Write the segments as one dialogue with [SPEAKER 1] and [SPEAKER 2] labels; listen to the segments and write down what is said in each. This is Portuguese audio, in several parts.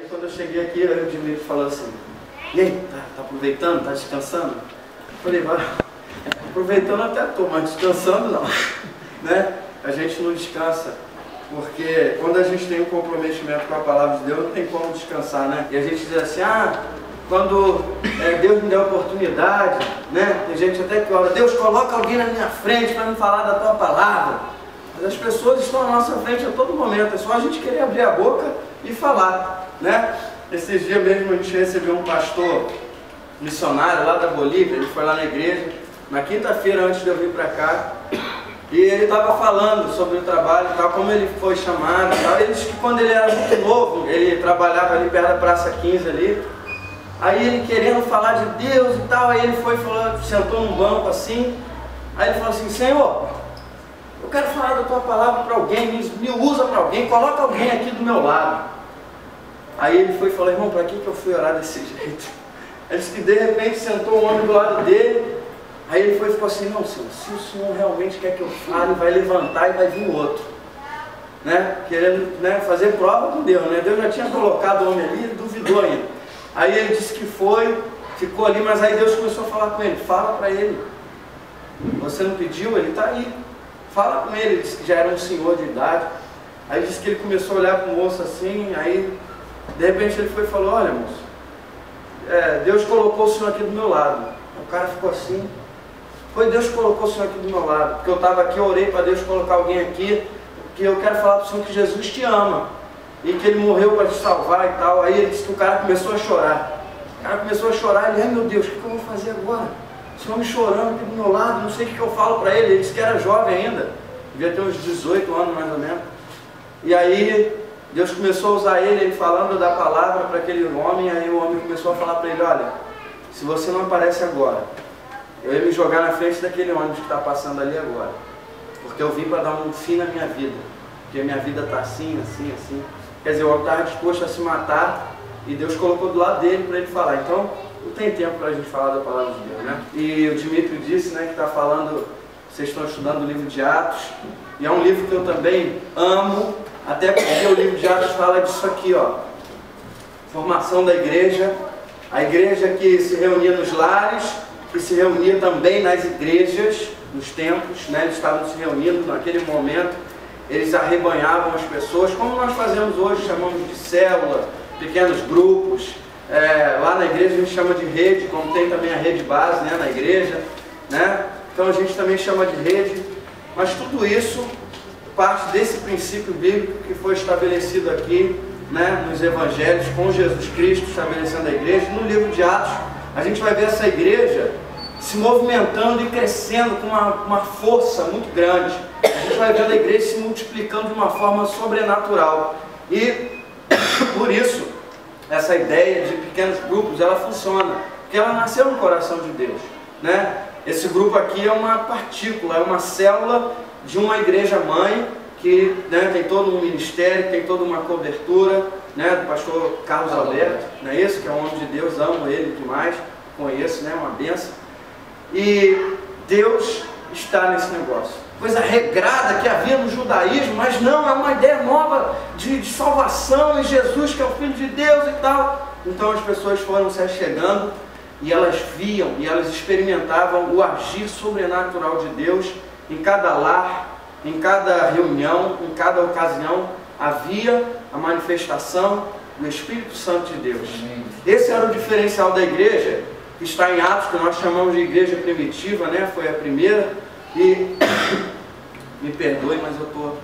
[SPEAKER 1] quando eu cheguei aqui, o Dimitri falou assim: e aí, tá aproveitando? Tá descansando? Eu falei: aproveitando até tô, mas descansando não. Né? A gente não descansa, porque quando a gente tem um comprometimento com a palavra de Deus, não tem como descansar, né? E a gente diz assim: quando Deus me der oportunidade, né? Tem gente até que ora: Deus, coloca alguém na minha frente para me falar da tua palavra. Mas as pessoas estão à nossa frente a todo momento, é só a gente querer abrir a boca e falar, né? Esses dias mesmo a gente recebeu um pastor missionário lá da Bolívia, ele foi lá na igreja, na quinta-feira antes de eu vir para cá, e ele estava falando sobre o trabalho e tal, como ele foi chamado e tal. Ele disse que quando ele era muito novo, ele trabalhava ali perto da Praça 15 ali, aí ele querendo falar de Deus e tal, aí ele foi falando, sentou num banco assim, aí ele falou assim: Senhor, eu quero falar da tua palavra para alguém, me usa para alguém, coloca alguém aqui do meu lado. Aí ele foi e falou: irmão, para que eu fui orar desse jeito? Ele disse que de repente sentou um homem do lado dele, aí ele foi e ficou assim: não, Senhor, se o Senhor realmente quer que eu fale, vai levantar e vai vir o outro. Né? Querendo, né, fazer prova com Deus, né? Deus já tinha colocado o homem ali, ele duvidou ainda. Aí ele disse que foi, ficou ali, mas aí Deus começou a falar com ele: fala para ele, você não pediu, ele está aí, fala com ele. Ele disse que já era um senhor de idade. Aí disse que ele começou a olhar para o moço assim, aí de repente ele foi e falou: olha, moço, Deus colocou o senhor aqui do meu lado. O cara ficou assim: foi Deus que colocou o senhor aqui do meu lado, porque eu estava aqui, eu orei para Deus colocar alguém aqui, porque eu quero falar para o senhor que Jesus te ama, e que ele morreu para te salvar e tal. Aí ele disse que o cara começou a chorar. O cara começou a chorar, ele: ai meu Deus, o que eu vou fazer agora? Esse homem chorando aqui do meu lado, não sei o que eu falo para ele. Ele disse que era jovem ainda, devia ter uns 18 anos mais ou menos. E aí Deus começou a usar ele falando da palavra para aquele homem. Aí o homem começou a falar para ele: olha, se você não aparece agora, eu ia me jogar na frente daquele ônibus que está passando ali agora, porque eu vim para dar um fim na minha vida, porque a minha vida está assim, assim, assim. Quer dizer, o homem estava disposto a se matar, e Deus colocou do lado dele para ele falar. Então não tem tempo para a gente falar da palavra de Deus, né? E o Dimitri disse, né, que está falando, vocês estão estudando o livro de Atos, e é um livro que eu também amo, até porque o livro de Atos fala disso aqui, ó: formação da igreja, a igreja que se reunia nos lares, que se reunia também nas igrejas, nos templos, né? Eles estavam se reunindo naquele momento, eles arrebanhavam as pessoas, como nós fazemos hoje, chamamos de célula, pequenos grupos. Lá na igreja a gente chama de rede, como tem também a rede base, né, na igreja, né? Então a gente também chama de rede, mas tudo isso parte desse princípio bíblico que foi estabelecido aqui, né, nos evangelhos, com Jesus Cristo estabelecendo a igreja. No livro de Atos a gente vai ver essa igreja se movimentando e crescendo com uma força muito grande. A gente vai vendo a igreja se multiplicando de uma forma sobrenatural, e por isso essa ideia de pequenos grupos, ela funciona, porque ela nasceu no coração de Deus, né? Esse grupo aqui é uma partícula, é uma célula de uma igreja mãe, que, né, tem todo um ministério, tem toda uma cobertura, né, do pastor Carlos Alberto, não é isso? Que é um homem de Deus, amo ele demais, conheço, né, uma benção. E Deus está nesse negócio. Coisa regrada que havia no judaísmo, mas não, é uma ideia nova de salvação em Jesus, que é o Filho de Deus e tal. Então as pessoas foram se achegando, e elas viam e elas experimentavam o agir sobrenatural de Deus em cada lar, em cada reunião, em cada ocasião. Havia a manifestação do Espírito Santo de Deus. Esse era o diferencial da igreja, que está em Atos, que nós chamamos de igreja primitiva, né? Foi a primeira. E me perdoe, mas eu estou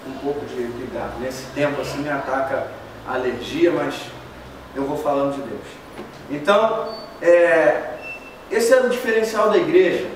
[SPEAKER 1] um pouco de ligado. Nesse tempo assim me ataca a alergia, mas eu vou falando de Deus. Então, esse era o diferencial da igreja,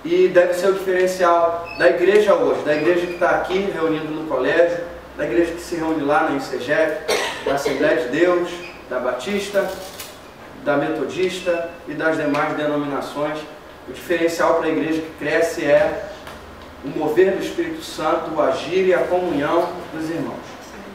[SPEAKER 1] e deve ser o diferencial da igreja hoje, da igreja que está aqui reunindo no colégio, da igreja que se reúne lá na ICGEP, da Assembleia de Deus, da Batista, da Metodista e das demais denominações. O diferencial para a igreja que cresce é o mover do Espírito Santo, o agir e a comunhão dos irmãos.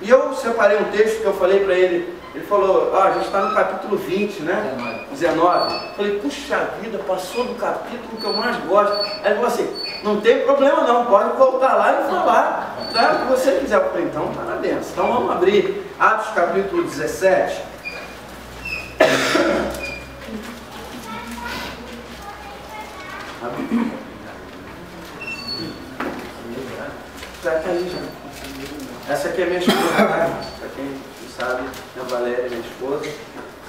[SPEAKER 1] E eu separei um texto que eu falei para ele Ele falou, a gente está no capítulo 20, né? 19. Eu falei, puxa vida, passou do capítulo que eu mais gosto. Aí ele falou assim, não tem problema não, pode voltar lá e falar, tá? O que você quiser. Eu falei, então parabéns. Então vamos abrir Atos capítulo 17. Essa aqui é minha esposa, né? Para quem não sabe, a Valéria é minha esposa.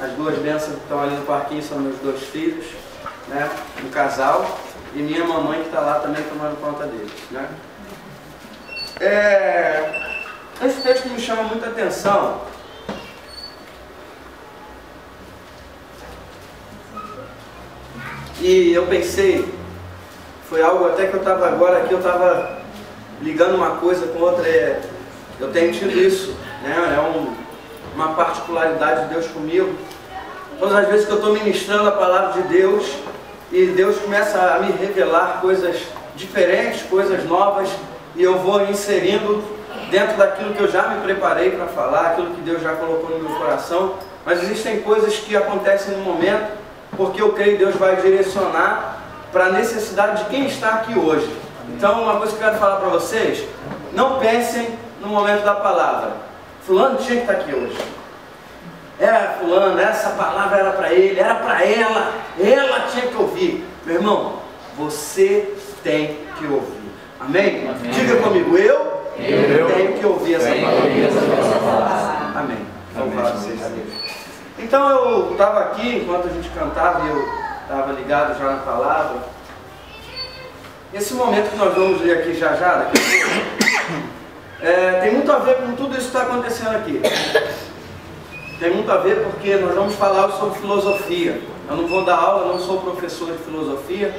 [SPEAKER 1] As duas bênçãos que estão ali no parquinho são meus dois filhos, né? Um casal. E minha mamãe que está lá também tomando conta deles, né? Esse texto me chama muita atenção. E eu pensei, foi algo até que eu estava agora aqui, eu estava ligando uma coisa com outra. Eu tenho tido isso, né? Uma particularidade de Deus comigo. Todas as vezes que eu estou ministrando a palavra de Deus e Deus começa a me revelar coisas diferentes, coisas novas, e eu vou inserindo dentro daquilo que eu já me preparei para falar, aquilo que Deus já colocou no meu coração. Mas existem coisas que acontecem no momento, porque eu creio que Deus vai direcionar para a necessidade de quem está aqui hoje. Então, uma coisa que eu quero falar para vocês, não pensem no momento da palavra. Fulano tinha que estar aqui hoje. Fulano, essa palavra era para ele, era para ela tinha que ouvir. Meu irmão, você tem que ouvir. Amém? Amém. Diga comigo, eu tenho que ouvir essa palavra. Amém. Vamos falar vocês. Então eu estava aqui, enquanto a gente cantava, e eu estava ligado já na palavra. Esse momento que nós vamos ler aqui já, daqui a pouco, tem muito a ver com tudo isso que está acontecendo aqui. Tem muito a ver porque nós vamos falar sobre filosofia. Eu não vou dar aula, não sou professor de filosofia,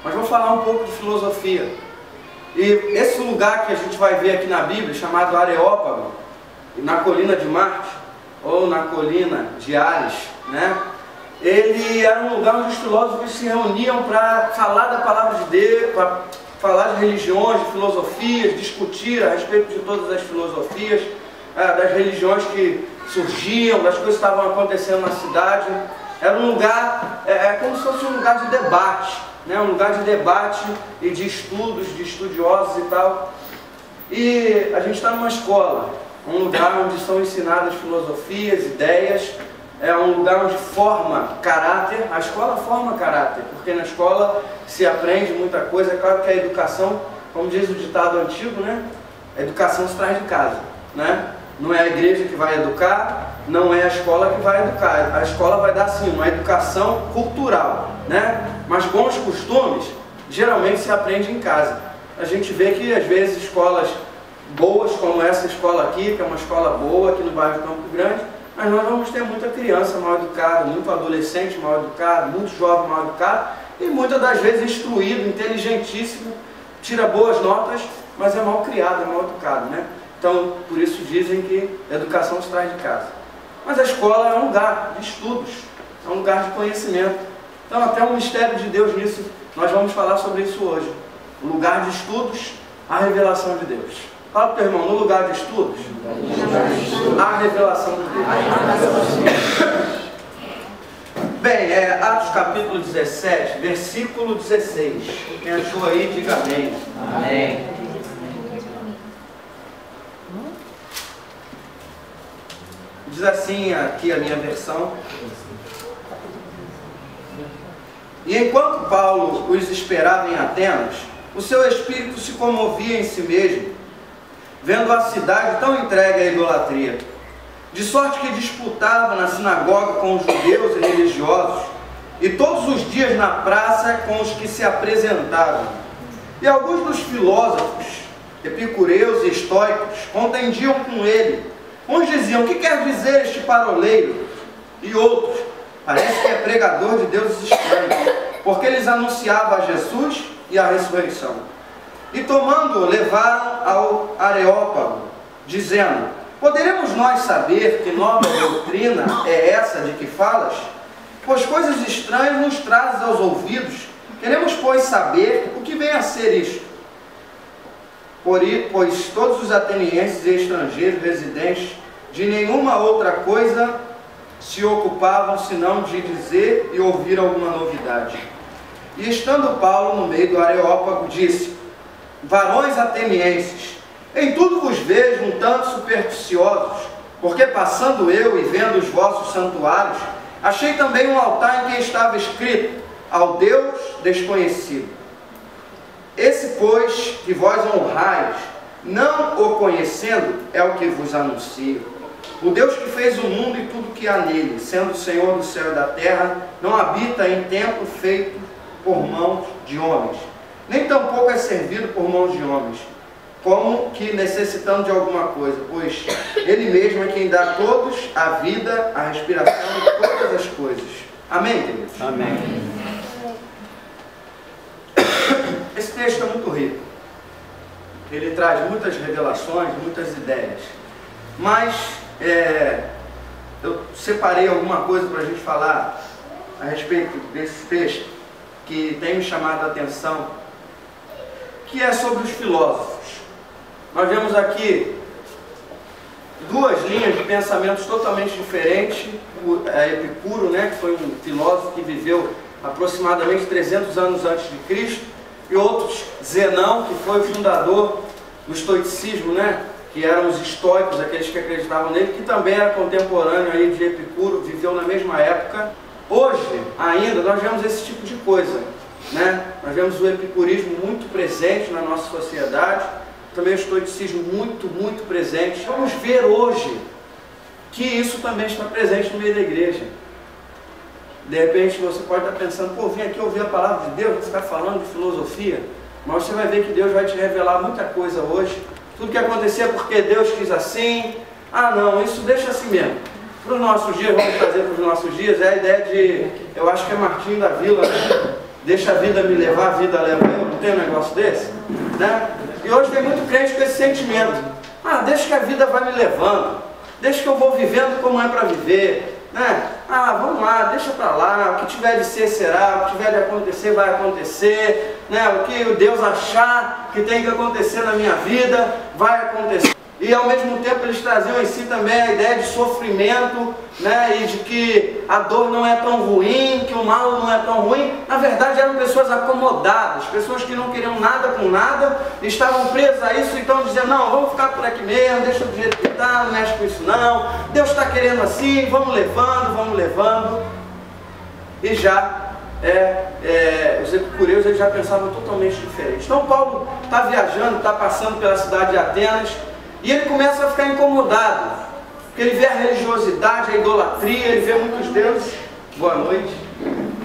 [SPEAKER 1] mas vou falar um pouco de filosofia. E esse lugar que a gente vai ver aqui na Bíblia, chamado Areópago, na colina de Marte, ou na colina de Ares, né? Ele era um lugar onde os filósofos se reuniam para falar da palavra de Deus, para falar de religiões, de filosofias, discutir a respeito de todas as filosofias, das religiões que surgiam, das coisas que estavam acontecendo na cidade. Era um lugar, como se fosse um lugar de debate, né? Um lugar de debate e de estudos, de estudiosos e tal. E a gente está numa escola, um lugar onde são ensinadas filosofias, ideias, um lugar onde forma caráter. A escola forma caráter, porque na escola se aprende muita coisa. É claro que a educação, como diz o ditado antigo, né? A educação se traz de casa, né? Não é a igreja que vai educar, não é a escola que vai educar. A escola vai dar sim uma educação cultural, né? Mas bons costumes geralmente se aprende em casa. A gente vê que às vezes escolas boas, como essa escola aqui, que é uma escola boa aqui no bairro Campo Grande, mas nós vamos ter muita criança mal educada, muito adolescente mal educado, muito jovem mal educado, e muitas das vezes instruído, inteligentíssimo, tira boas notas, mas é mal criado, é mal educado, né? Então, por isso dizem que a educação se traz de casa. Mas a escola é um lugar de estudos, é um lugar de conhecimento. Então, até o mistério de Deus nisso, nós vamos falar sobre isso hoje. O lugar de estudos, a revelação de Deus. Fala para o teu irmão, no lugar de estudos, a revelação de Deus. Bem, Atos capítulo 17, versículo 16. Quem achou aí, diga amém. Amém. Diz assim aqui a minha versão: e enquanto Paulo os esperava em Atenas, o seu espírito se comovia em si mesmo, vendo a cidade tão entregue à idolatria, de sorte que disputava na sinagoga com os judeus e religiosos, e todos os dias na praça com os que se apresentavam. E alguns dos filósofos, epicureus e estoicos, contendiam com ele. Uns diziam: o que quer dizer este paroleiro? E outros: parece que é pregador de deuses estranhos, porque eles anunciavam a Jesus e a ressurreição. E tomando-o, levaram ao Areópago, dizendo: poderemos nós saber que nova doutrina é essa de que falas? Pois coisas estranhas nos trazes aos ouvidos. Queremos, pois, saber o que vem a ser isto. Pois todos os atenienses e estrangeiros residentes de nenhuma outra coisa se ocupavam senão de dizer e ouvir alguma novidade. E estando Paulo no meio do Areópago, disse: varões atenienses, em tudo vos vejo um tanto supersticiosos, porque passando eu e vendo os vossos santuários, achei também um altar em que estava escrito: ao Deus desconhecido. Esse, pois, que vós honrais, não o conhecendo, é o que vos anuncio. O Deus que fez o mundo e tudo que há nele, sendo o Senhor do céu e da terra, não habita em templo feito por mãos de homens, nem tampouco é servido por mãos de homens, como que necessitando de alguma coisa, pois Ele mesmo é quem dá a todos a vida, a respiração e todas as coisas. Amém, queridos?
[SPEAKER 2] Amém.
[SPEAKER 1] Esse texto é muito rico. Ele traz muitas revelações, muitas ideias. Mas eu separei alguma coisa para a gente falar a respeito desse texto que tem me chamado a atenção, que é sobre os filósofos. Nós vemos aqui duas linhas de pensamentos totalmente diferentes. O Epicuro, que foi um filósofo que viveu aproximadamente 300 anos antes de Cristo, e outros, Zenão, que foi o fundador do estoicismo, que eram os estoicos, aqueles que acreditavam nele, que também era contemporâneo aí de Epicuro, viveu na mesma época. Hoje, ainda, nós vemos esse tipo de coisa, Nós vemos o epicurismo muito presente na nossa sociedade, também o estoicismo muito, muito presente. Vamos ver hoje que isso também está presente no meio da igreja. De repente você pode estar pensando: pô, vim aqui ouvir a palavra de Deus, você está falando de filosofia, mas você vai ver que Deus vai te revelar muita coisa hoje. Tudo que acontecer é porque Deus quis assim. Ah não, isso deixa assim mesmo. Para os nossos dias, vamos trazer para os nossos dias, é a ideia de, eu acho que é Martinho da Vila, deixa a vida me levar, a vida leva eu, não tem um negócio desse? E hoje tem muito crente com esse sentimento: ah, deixa que a vida vai me levando, deixa que eu vou vivendo como é para viver, Ah, vamos lá, deixa para lá, o que tiver de ser será, o que tiver de acontecer vai acontecer, O que Deus achar que tem que acontecer na minha vida, vai acontecer. E ao mesmo tempo eles traziam em si também a ideia de sofrimento, e de que a dor não é tão ruim, que o mal não é tão ruim. Na verdade eram pessoas acomodadas, pessoas que não queriam nada com nada, estavam presas a isso, então diziam: não, vamos ficar por aqui mesmo, deixa do jeito que está, não mexe com isso não, Deus está querendo assim, vamos levando. E já os epicureus eles já pensavam totalmente diferente. Então Paulo está viajando, está passando pela cidade de Atenas, e ele começa a ficar incomodado, porque ele vê a religiosidade, a idolatria, ele vê muitos deuses. Boa noite.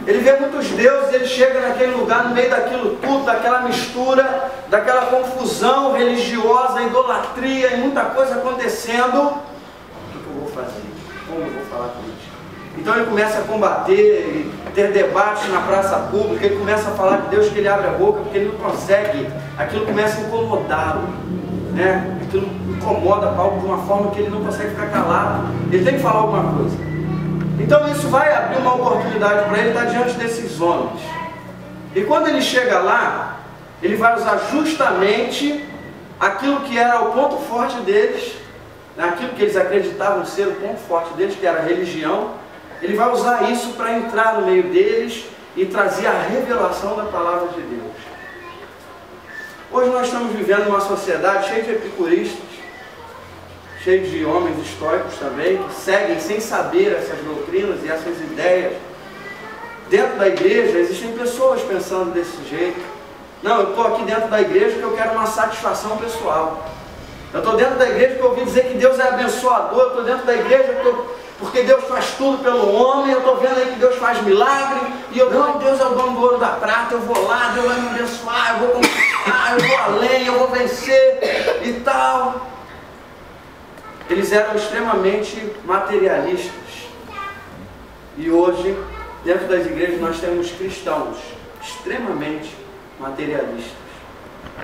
[SPEAKER 1] Ele vê muitos deuses, ele chega naquele lugar, no meio daquilo tudo, daquela mistura, daquela confusão religiosa, idolatria e muita coisa acontecendo. O que eu vou fazer? Como eu vou falar política? Então ele começa a combater, ter debates na praça pública, ele começa a falar de Deus, que ele abre a boca, porque ele não consegue, aquilo começa a incomodá-lo. Aquilo incomoda Paulo de uma forma que ele não consegue ficar calado, ele tem que falar alguma coisa. Então isso vai abrir uma oportunidade para ele estar diante desses homens. E quando ele chega lá, ele vai usar justamente aquilo que era o ponto forte deles, aquilo que eles acreditavam ser o ponto forte deles, que era a religião. Ele vai usar isso para entrar no meio deles e trazer a revelação da palavra de Deus. Hoje nós estamos vivendo uma sociedade cheia de epicuristas, cheia de homens estoicos também, que seguem sem saber essas doutrinas e essas ideias. Dentro da igreja existem pessoas pensando desse jeito. Não, eu estou aqui dentro da igreja porque eu quero uma satisfação pessoal. Eu estou dentro da igreja porque eu ouvi dizer que Deus é abençoador. Eu estou dentro da igreja porque Deus faz tudo pelo homem. Eu estou vendo aí que Deus faz milagre. E não, Deus é o dono do ouro e da prata. Eu vou lá, Deus vai me abençoar, eu vou conquistar, eu vou além, eu vou vencer e tal. Eles eram extremamente materialistas. E hoje, dentro das igrejas, nós temos cristãos extremamente materialistas.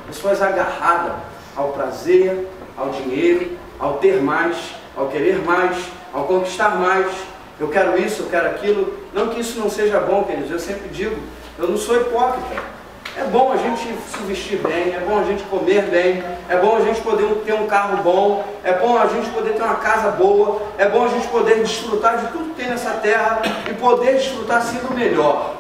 [SPEAKER 1] Pessoas agarradas ao prazer, ao dinheiro, ao ter mais, ao querer mais, ao conquistar mais. Eu quero isso, eu quero aquilo. Não que isso não seja bom, queridos. Eu sempre digo, eu não sou hipócrita. É bom a gente se vestir bem, é bom a gente comer bem, é bom a gente poder ter um carro bom, é bom a gente poder ter uma casa boa, é bom a gente poder desfrutar de tudo que tem nessa terra e poder desfrutar assim do melhor.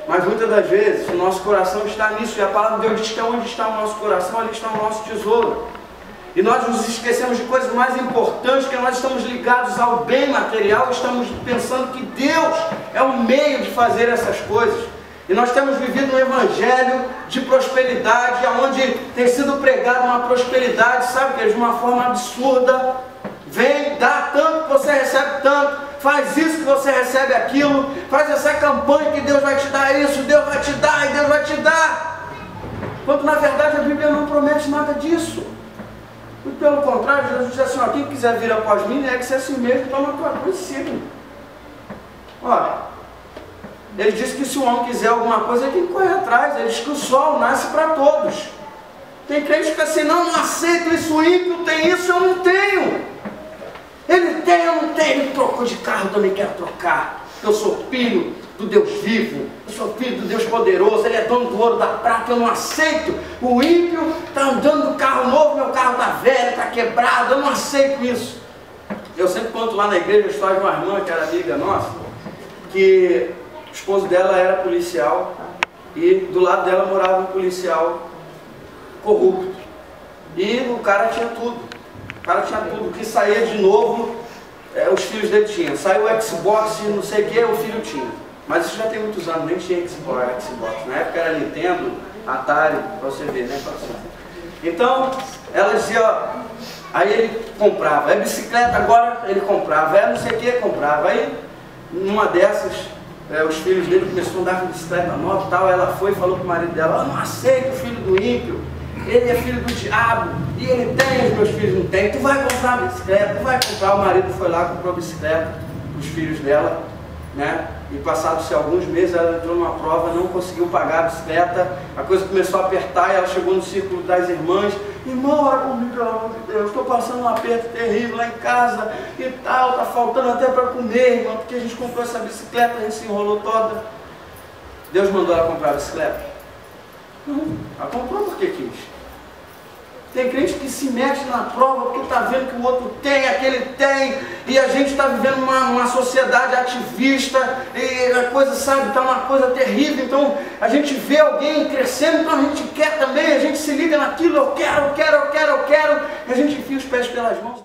[SPEAKER 1] Mas muitas das vezes o nosso coração está nisso, e a palavra de Deus diz que onde está o nosso coração, ali está o nosso tesouro. E nós nos esquecemos de coisas mais importantes, que nós estamos ligados ao bem material, estamos pensando que Deus é o meio de fazer essas coisas. E nós temos vivido um evangelho de prosperidade, onde tem sido pregada uma prosperidade, sabe, que é de uma forma absurda. Vem, dá tanto que você recebe tanto, faz isso que você recebe aquilo, faz essa campanha que Deus vai te dar isso, Deus vai te dar e Deus vai te dar. Quando na verdade a Bíblia não promete nada disso. Muito pelo contrário, Jesus diz assim, ó, quem quiser vir após mim, é que se assim mesmo, toma a tua cruz e siga. Olha, ele diz que se o homem quiser alguma coisa, ele tem que correr atrás. Ele diz que o sol nasce para todos. Tem crente que fica assim, não aceito isso, o ímpio tem isso, eu não tenho. Ele tem, eu não tenho. Ele trocou de carro, eu também quero trocar. Eu sou filho do Deus vivo, eu sou filho do Deus poderoso, Ele é dono do ouro, da prata, eu não aceito. O ímpio está andando no carro novo, meu carro está velho, está quebrado, eu não aceito isso. Eu sempre conto lá na igreja a história de uma irmã que era amiga nossa, que o esposo dela era policial e do lado dela morava um policial corrupto. E o cara tinha tudo. O cara tinha tudo. O que saía de novo, os filhos dele tinham. Saiu o Xbox, não sei o que, o filho tinha. Mas isso já tem muitos anos, nem tinha Xbox. Na época era Nintendo, Atari, para você ver, né? Então, ela dizia, ó, aí ele comprava. Aí bicicleta agora ele comprava. Aí não sei o que, comprava. Aí, numa dessas, os filhos dele começaram a andar com bicicleta nova e tal. Ela foi e falou para o marido dela, eu não aceito o filho do ímpio. Ele é filho do diabo, e ele tem, os meus filhos não têm. Tu vai comprar a bicicleta, tu vai comprar. O marido foi lá, comprou a bicicleta para os filhos dela, né? E passados-se alguns meses, ela entrou numa prova, não conseguiu pagar a bicicleta, a coisa começou a apertar e ela chegou no círculo das irmãs. Irmão, ora comigo, pelo amor de Deus, estou passando um aperto terrível lá em casa e tal, está faltando até para comer, irmão, porque a gente comprou essa bicicleta, a gente se enrolou toda. Deus mandou ela comprar a bicicleta? Não, ela comprou porque quis. Tem crente que se mete na prova porque está vendo que o outro tem, aquele tem, e a gente está vivendo uma sociedade ativista, e a coisa, sabe, está uma coisa terrível. Então a gente vê alguém crescendo, então a gente quer também, a gente se liga naquilo, eu quero, e a gente enfia os pés pelas mãos.